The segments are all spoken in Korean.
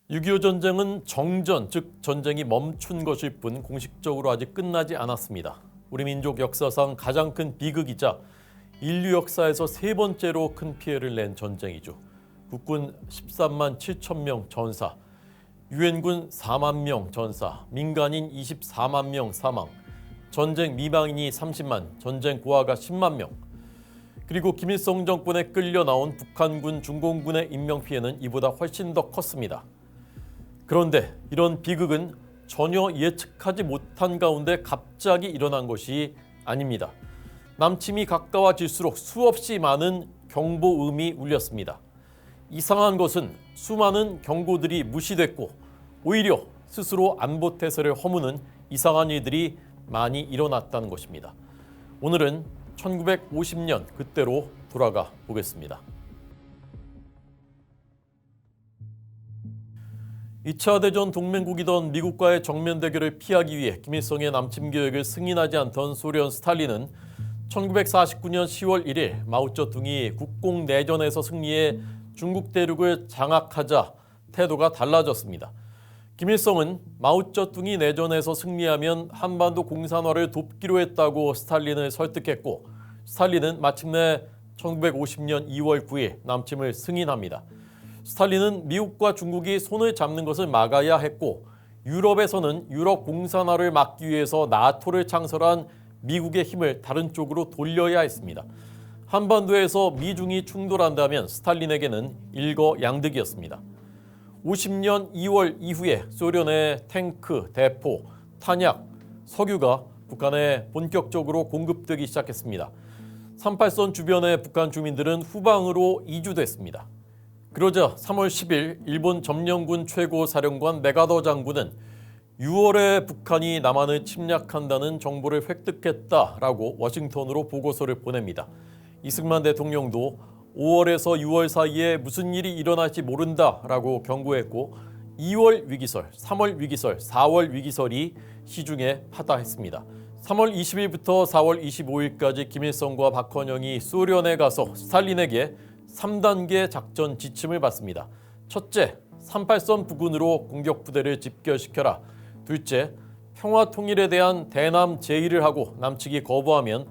6.25 전쟁은 정전, 즉 전쟁이 멈춘 것일 뿐 공식적으로 아직 끝나지 않았습니다. 우리 민족 역사상 가장 큰 비극이자 인류 역사에서 세 번째로 큰 피해를 낸 전쟁이죠. 국군 13만 7천 명 전사, 유엔군 4만 명 전사, 민간인 24만 명 사망, 전쟁 미망인이 30만, 전쟁 고아가 10만 명, 그리고 김일성 정권에 끌려 나온 북한군 중공군의 인명피해는 이보다 훨씬 더 컸습니다. 그런데 이런 비극은 전혀 예측하지 못한 가운데 갑자기 일어난 것이 아닙니다. 남침이 가까워질수록 수없이 많은 경보음이 울렸습니다. 이상한 것은 수많은 경고들이 무시됐고 오히려 스스로 안보태세를 허무는 이상한 일들이 많이 일어났다는 것입니다. 오늘은 1950년 그때로 돌아가 보겠습니다. 2차 대전 동맹국이던 미국과의 정면 대결을 피하기 위해 김일성의 남침 계획을 승인하지 않던 소련 스탈린은 1949년 10월 1일 마오쩌둥이 국공내전에서 승리해 중국 대륙을 장악하자 태도가 달라졌습니다. 김일성은 마오쩌둥이 내전에서 승리하면 한반도 공산화를 돕기로 했다고 스탈린을 설득했고 스탈린은 마침내 1950년 2월 9일 남침을 승인합니다. 스탈린은 미국과 중국이 손을 잡는 것을 막아야 했고 유럽에서는 유럽 공산화를 막기 위해서 나토를 창설한 미국의 힘을 다른 쪽으로 돌려야 했습니다. 한반도에서 미중이 충돌한다면 스탈린에게는 일거양득이었습니다. 50년 2월 이후에 소련의 탱크, 대포, 탄약, 석유가 북한에 본격적으로 공급되기 시작했습니다. 38선 주변의 북한 주민들은 후방으로 이주됐습니다. 그러자 3월 10일 일본 점령군 최고사령관 메가더 장군은 6월에 북한이 남한을 침략한다는 정보를 획득했다라고 워싱턴으로 보고서를 보냅니다. 이승만 대통령도 5월에서 6월 사이에 무슨 일이 일어날지 모른다라고 경고했고 2월 위기설, 3월 위기설, 4월 위기설이 시중에 파다했습니다. 3월 20일부터 4월 25일까지 김일성과 박헌영이 소련에 가서 스탈린에게 3단계 작전 지침을 받습니다. 첫째, 38선 부근으로 공격 부대를 집결시켜라. 둘째, 평화 통일에 대한 대남 제의를 하고 남측이 거부하면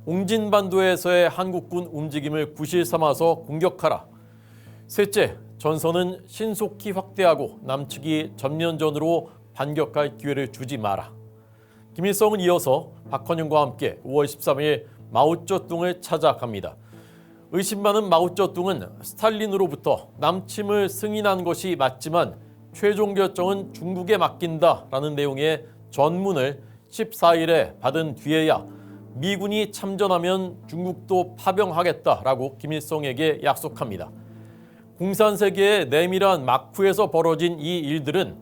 옹진반도에서의 한국군 움직임을 구실 삼아서 공격하라. 셋째, 전선은 신속히 확대하고 남측이 전면전으로 반격할 기회를 주지 마라. 김일성은 이어서 박헌영과 함께 5월 13일 마오쩌둥을 찾아갑니다. 의심 많은 마오쩌둥은 스탈린으로부터 남침을 승인한 것이 맞지만 최종 결정은 중국에 맡긴다라는 내용의 전문을 14일에 받은 뒤에야 미군이 참전하면 중국도 파병하겠다라고 김일성에게 약속합니다. 공산세계의 내밀한 막후에서 벌어진 이 일들은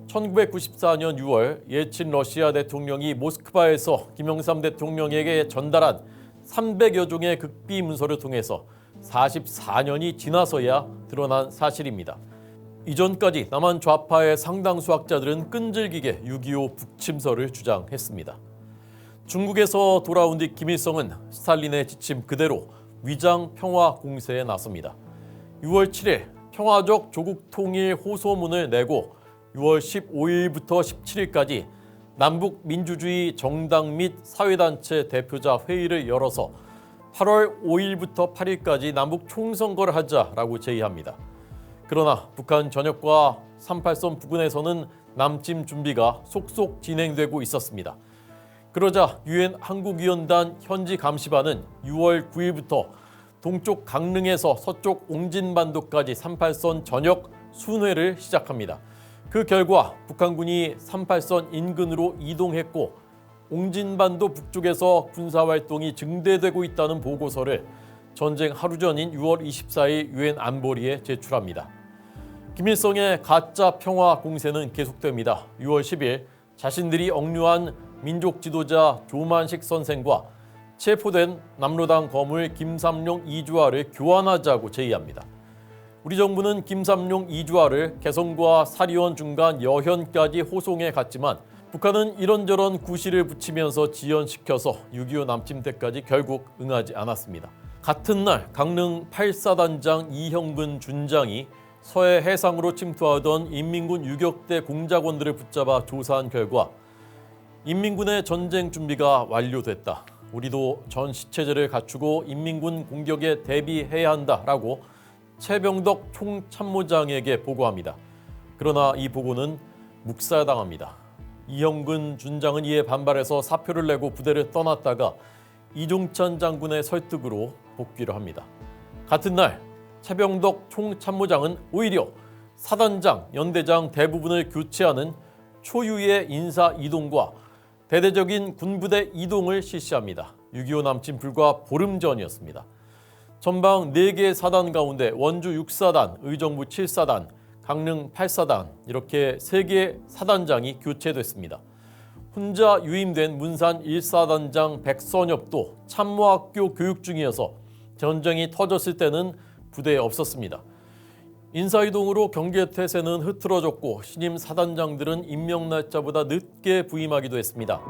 1994년 6월 예친 러시아 대통령이 모스크바에서 김영삼 대통령에게 전달한 300여 종의 극비 문서를 통해서 44년이 지나서야 드러난 사실입니다. 이전까지 남한 좌파의 상당수 학자들은 끈질기게 6.25 북침설을 주장했습니다. 중국에서 돌아온 뒤 김일성은 스탈린의 지침 그대로 위장 평화 공세에 나섭니다. 6월 7일 평화적 조국 통일 호소문을 내고 6월 15일부터 17일까지 남북 민주주의 정당 및 사회단체 대표자 회의를 열어서 8월 5일부터 8일까지 남북 총선거를 하자라고 제의합니다. 그러나 북한 전역과 38선 부근에서는 남침 준비가 속속 진행되고 있었습니다. 그러자 유엔 한국위원단 현지 감시반은 6월 9일부터 동쪽 강릉에서 서쪽 옹진반도까지 38선 전역 순회를 시작합니다. 그 결과 북한군이 38선 인근으로 이동했고 옹진반도 북쪽에서 군사활동이 증대되고 있다는 보고서를 전쟁 하루 전인 6월 24일 유엔 안보리에 제출합니다. 김일성의 가짜 평화 공세는 계속됩니다. 6월 10일 자신들이 억류한 민족 지도자 조만식 선생과 체포된 남로당 거물 김삼룡 이주화를 교환하자고 제의합니다. 우리 정부는 김삼룡 이주화를 개성과 사리원 중간 여현까지 호송해 갔지만 북한은 이런저런 구실을 붙이면서 지연시켜서 6.25 남침 때까지 결국 응하지 않았습니다. 같은 날 강릉 8사단장 이형근 준장이 서해 해상으로 침투하던 인민군 유격대 공작원들을 붙잡아 조사한 결과 인민군의 전쟁 준비가 완료됐다. 우리도 전시체제를 갖추고 인민군 공격에 대비해야 한다라고 최병덕 총참모장에게 보고합니다. 그러나 이 보고는 묵살당합니다. 이형근 준장은 이에 반발해서 사표를 내고 부대를 떠났다가 이종찬 장군의 설득으로 복귀를 합니다. 같은 날 최병덕 총참모장은 오히려 사단장, 연대장 대부분을 교체하는 초유의 인사 이동과 대대적인 군부대 이동을 실시합니다. 6.25 남침 불과 보름 전이었습니다. 전방 4개 사단 가운데 원주 6사단, 의정부 7사단, 강릉 8사단 이렇게 3개의 사단장이 교체됐습니다. 혼자 유임된 문산 1사단장 백선엽도 참모학교 교육 중이어서 전쟁이 터졌을 때는 부대에 없었습니다. 인사이동으로 경계태세는 흐트러졌고 신임 사단장들은 임명 날짜보다 늦게 부임하기도 했습니다.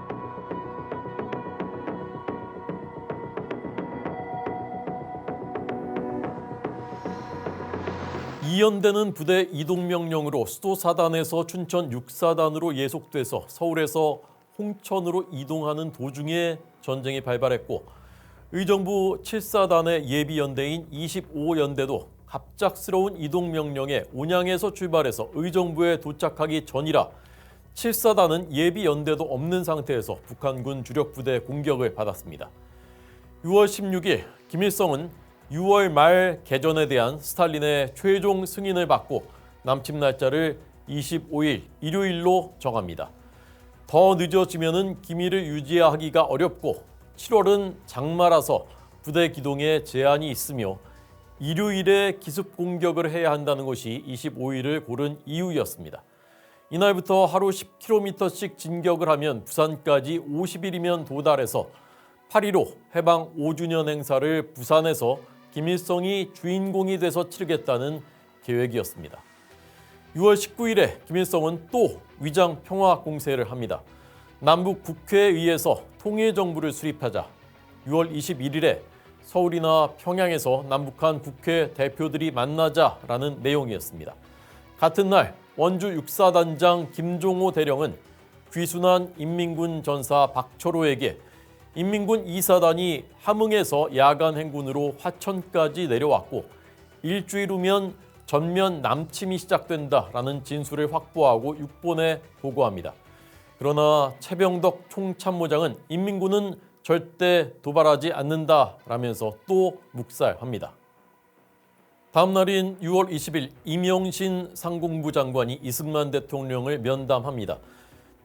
이연대는 부대 이동 명령으로 수도사단에서 춘천 6사단으로 예속돼서 서울에서 홍천으로 이동하는 도중에 전쟁이 발발했고 의정부 7사단의 예비연대인 25연대도 갑작스러운 이동 명령에 온양에서 출발해서 의정부에 도착하기 전이라 7사단은 예비연대도 없는 상태에서 북한군 주력부대 공격을 받았습니다. 6월 16일 김일성은 6월 말 개전에 대한 스탈린의 최종 승인을 받고 남침 날짜를 25일 일요일로 정합니다. 더 늦어지면은 기밀을 유지하기가 어렵고 7월은 장마라서 부대 기동에 제한이 있으며 일요일에 기습 공격을 해야 한다는 것이 25일을 고른 이유였습니다. 이날부터 하루 10km씩 진격을 하면 부산까지 50일이면 도달해서 8.15 해방 5주년 행사를 부산에서 김일성이 주인공이 돼서 치르겠다는 계획이었습니다. 6월 19일에 김일성은 또 위장 평화 공세를 합니다. 남북 국회에 의해서 통일정부를 수립하자 6월 21일에 서울이나 평양에서 남북한 국회 대표들이 만나자라는 내용이었습니다. 같은 날 원주 6사단장 김종호 대령은 귀순한 인민군 전사 박철호에게 인민군 2사단이 함흥에서 야간 행군으로 화천까지 내려왔고 일주일 후면 전면 남침이 시작된다라는 진술을 확보하고 육본에 보고합니다. 그러나 최병덕 총참모장은 인민군은 절대 도발하지 않는다라면서 또 묵살합니다. 다음 날인 6월 20일 임영신 상공부 장관이 이승만 대통령을 면담합니다.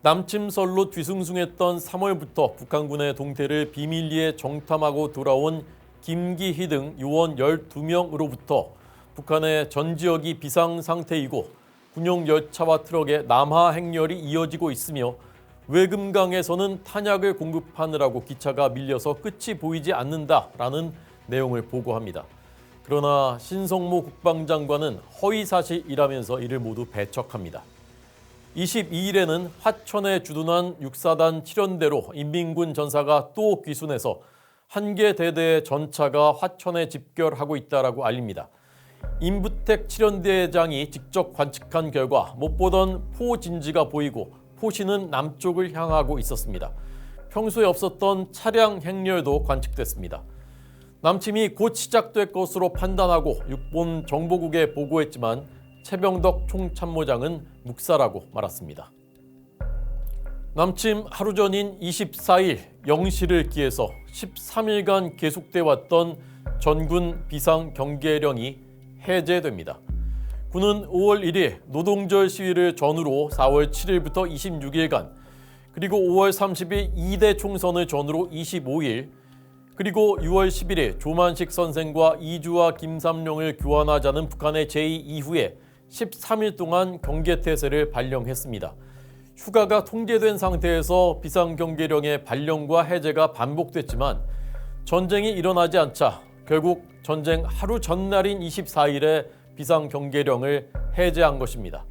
남침설로 뒤숭숭했던 3월부터 북한군의 동태를 비밀리에 정탐하고 돌아온 김기희 등 요원 12명으로부터 북한의 전 지역이 비상상태이고 군용 열차와 트럭의 남하 행렬이 이어지고 있으며 외금강에서는 탄약을 공급하느라고 기차가 밀려서 끝이 보이지 않는다라는 내용을 보고합니다. 그러나 신성모 국방장관은 허위사실이라면서 이를 모두 배척합니다. 22일에는 화천에 주둔한 6사단 7연대로 인민군 전사가 또 귀순해서 한 개 대대의 전차가 화천에 집결하고 있다라고 알립니다. 임부택 7연대장이 직접 관측한 결과 못 보던 포 진지가 보이고 포시는 남쪽을 향하고 있었습니다. 평소에 없었던 차량 행렬도 관측됐습니다. 남침이 곧 시작될 것으로 판단하고 육본 정보국에 보고했지만 최병덕 총참모장은 묵살하고 말았습니다. 남침 하루 전인 24일 0시를 기해서 13일간 계속돼 왔던 전군 비상경계령이 해제됩니다. 군은 5월 1일 노동절 시위를 전후로 4월 7일부터 26일간 그리고 5월 30일 2대 총선을 전후로 25일 그리고 6월 11일 조만식 선생과 이주와 김삼룡을 교환하자는 북한의 제의 이후에 13일 동안 경계태세를 발령했습니다. 휴가가 통제된 상태에서 비상경계령의 발령과 해제가 반복됐지만 전쟁이 일어나지 않자 결국 전쟁 하루 전날인 24일에 비상경계령을 해제한 것입니다.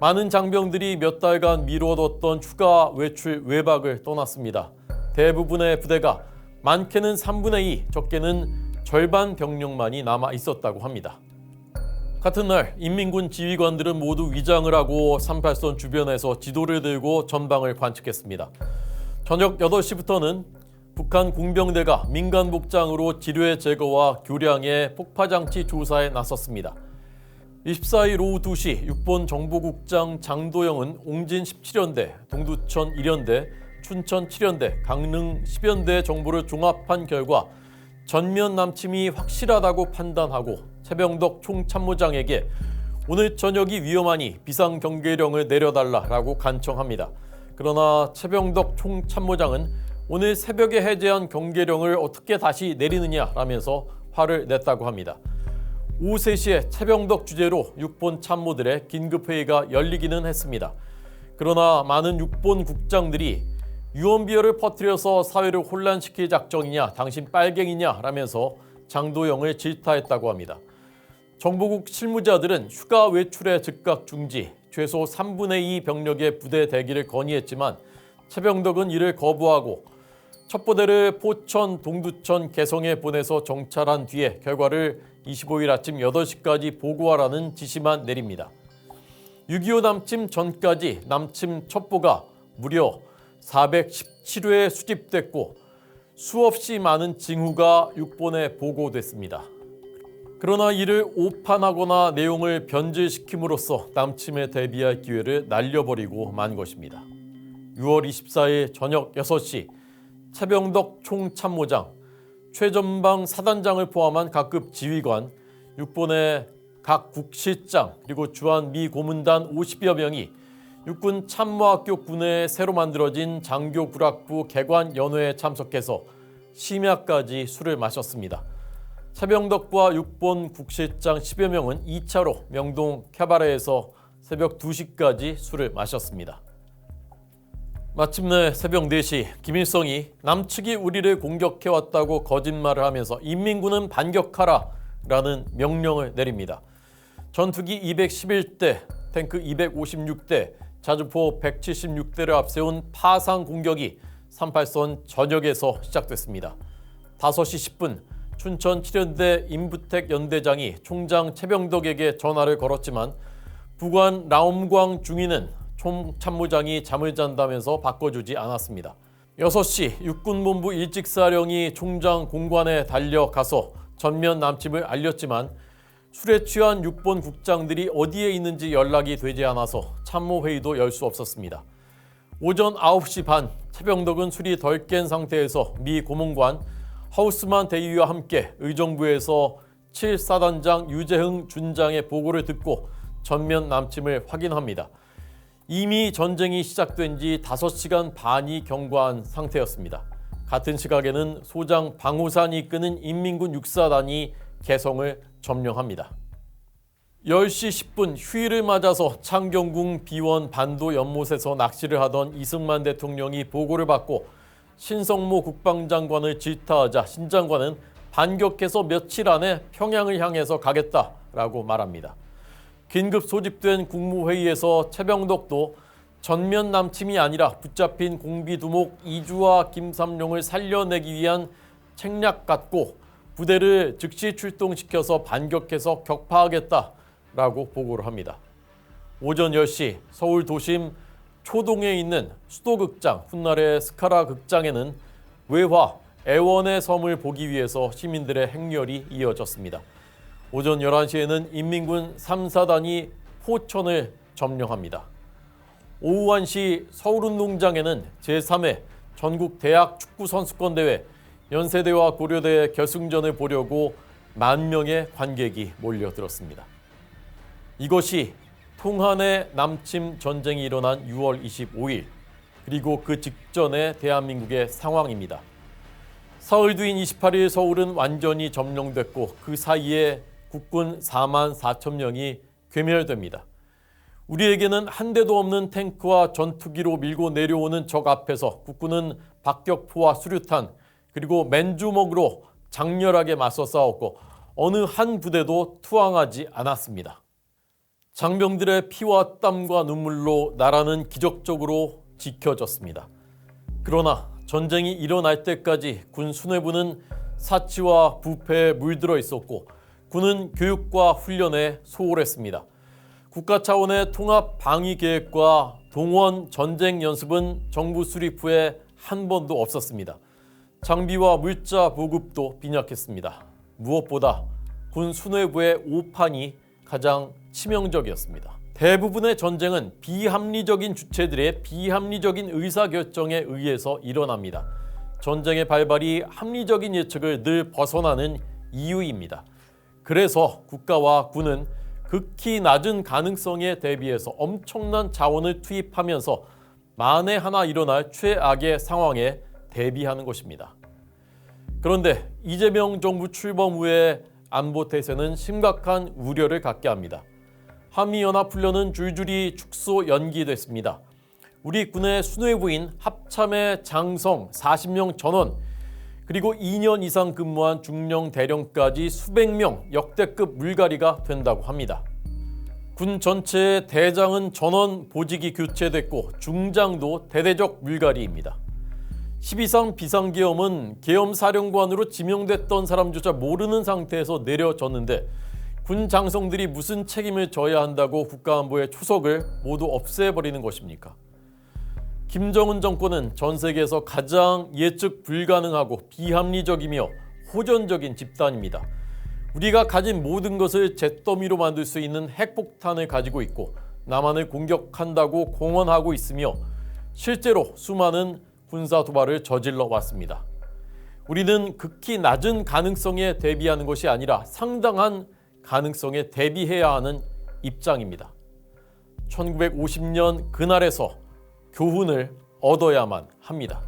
많은 장병들이 몇 달간 미뤄뒀던 휴가 외출 외박을 떠났습니다. 대부분의 부대가 많게는 3분의 2, 적게는 절반 병력만이 남아 있었다고 합니다. 같은 날 인민군 지휘관들은 모두 위장을 하고 38선 주변에서 지도를 들고 전방을 관측했습니다. 저녁 8시부터는 북한 공병대가 민간 복장으로 지뢰 제거와 교량의 폭파장치 조사에 나섰습니다. 24일 오후 2시 6본 정보국장 장도영은 옹진 17연대, 동두천 1연대, 춘천 7연대, 강릉 10연대 정보를 종합한 결과 전면 남침이 확실하다고 판단하고 최병덕 총참모장에게 오늘 저녁이 위험하니 비상경계령을 내려달라라고 간청합니다. 그러나 최병덕 총참모장은 오늘 새벽에 해제한 경계령을 어떻게 다시 내리느냐라면서 화를 냈다고 합니다. 오후 3시에 최병덕 주재로 6본 참모들의 긴급회의가 열리기는 했습니다. 그러나 많은 6본 국장들이 유언비어를 퍼뜨려서 사회를 혼란시킬 작정이냐, 당신 빨갱이냐 라면서 장도영을 질타했다고 합니다. 정보국 실무자들은 휴가 외출의 즉각 중지, 최소 3분의 2 병력의 부대 대기를 건의했지만 최병덕은 이를 거부하고 첩보대를 포천, 동두천, 개성에 보내서 정찰한 뒤에 결과를 25일 아침 8시까지 보고하라는 지시만 내립니다. 6.25 남침 전까지 남침 첩보가 무려 417회 수집됐고 수없이 많은 징후가 6본에 보고됐습니다. 그러나 이를 오판하거나 내용을 변질시킴으로써 남침에 대비할 기회를 날려버리고 만 것입니다. 6월 24일 저녁 6시 최병덕 총참모장, 최전방 사단장을 포함한 각급 지휘관, 6본의 각 국실장 그리고 주한 미 고문단 50여 명이 육군 참모학교 군내에 새로 만들어진 장교구락부 개관연회에 참석해서 심야까지 술을 마셨습니다. 최병덕과 6본 국실장 10여 명은 2차로 명동 캐바레에서 새벽 2시까지 술을 마셨습니다. 마침내 새벽 4시 김일성이 남측이 우리를 공격해왔다고 거짓말을 하면서 인민군은 반격하라 라는 명령을 내립니다. 전투기 211대, 탱크 256대, 자주포 176대를 앞세운 파상 공격이 38선 전역에서 시작됐습니다. 5시 10분 춘천 7연대 임부택 연대장이 총장 최병덕에게 전화를 걸었지만 부관 라옴광 중위는 총참모장이 잠을 잔다면서 바꿔주지 않았습니다. 6시 육군본부 일직사령이 총장 공관에 달려가서 전면 남침을 알렸지만 술에 취한 6본 국장들이 어디에 있는지 연락이 되지 않아서 참모회의도 열 수 없었습니다. 오전 9시 반 최병덕은 술이 덜 깬 상태에서 미 고문관 하우스만 대위와 함께 의정부에서 7사단장 유재흥 준장의 보고를 듣고 전면 남침을 확인합니다. 이미 전쟁이 시작된 지 5시간 반이 경과한 상태였습니다. 같은 시각에는 소장 방호산이 이끄는 인민군 6사단이 개성을 점령합니다. 10시 10분 휴일을 맞아서 창경궁 비원 반도 연못에서 낚시를 하던 이승만 대통령이 보고를 받고 신성모 국방장관을 질타하자 신 장관은 반격해서 며칠 안에 평양을 향해서 가겠다라고 말합니다. 긴급 소집된 국무회의에서 최병덕도 전면 남침이 아니라 붙잡힌 공비두목 이주와 김삼룡을 살려내기 위한 책략 같고 부대를 즉시 출동시켜서 반격해서 격파하겠다라고 보고를 합니다. 오전 10시 서울 도심 초동에 있는 수도극장 훗날의 스카라 극장에는 외화 애원의 섬을 보기 위해서 시민들의 행렬이 이어졌습니다. 오전 11시에는 인민군 3사단이 포천을 점령합니다. 오후 1시 서울운동장에는 제3회 전국 대학 축구 선수권대회 연세대와 고려대의 결승전을 보려고 10,000명의 관객이 몰려들었습니다. 이것이 통한의 남침 전쟁이 일어난 6월 25일 그리고 그 직전의 대한민국의 상황입니다. 사흘 뒤인 28일 서울은 완전히 점령됐고 그 사이에 국군 44,000명이 괴멸됩니다. 우리에게는 한 대도 없는 탱크와 전투기로 밀고 내려오는 적 앞에서 국군은 박격포와 수류탄 그리고 맨주먹으로 장렬하게 맞서 싸웠고 어느 한 부대도 투항하지 않았습니다. 장병들의 피와 땀과 눈물로 나라는 기적적으로 지켜졌습니다. 그러나 전쟁이 일어날 때까지 군 수뇌부는 사치와 부패에 물들어 있었고 군은 교육과 훈련에 소홀했습니다. 국가 차원의 통합 방위 계획과 동원 전쟁 연습은 정부 수립 후에 한 번도 없었습니다. 장비와 물자 보급도 빈약했습니다. 무엇보다 군 수뇌부의 오판이 가장 치명적이었습니다. 대부분의 전쟁은 비합리적인 주체들의 비합리적인 의사결정에 의해서 일어납니다. 전쟁의 발발이 합리적인 예측을 늘 벗어나는 이유입니다. 그래서 국가와 군은 극히 낮은 가능성에 대비해서 엄청난 자원을 투입하면서 만에 하나 일어날 최악의 상황에 대비하는 것입니다. 그런데 이재명 정부 출범 후에 안보 태세는 심각한 우려를 갖게 합니다. 한미연합훈련은 줄줄이 축소 연기됐습니다. 우리 군의 수뇌부인 합참의 장성 40명 전원, 그리고 2년 이상 근무한 중령 대령까지 수백 명 역대급 물갈이가 된다고 합니다. 군 전체의 대장은 전원 보직이 교체됐고 중장도 대대적 물갈이입니다. 12상 비상계엄은 계엄사령관으로 지명됐던 사람조차 모르는 상태에서 내려졌는데 군 장성들이 무슨 책임을 져야 한다고 국가안보의 초석을 모두 없애버리는 것입니까? 김정은 정권은 전 세계에서 가장 예측 불가능하고 비합리적이며 호전적인 집단입니다. 우리가 가진 모든 것을 잿더미로 만들 수 있는 핵폭탄을 가지고 있고 남한을 공격한다고 공언하고 있으며 실제로 수많은 군사 도발을 저질러 왔습니다. 우리는 극히 낮은 가능성에 대비하는 것이 아니라 상당한 가능성에 대비해야 하는 입장입니다. 1950년 그날에서 교훈을 얻어야만 합니다.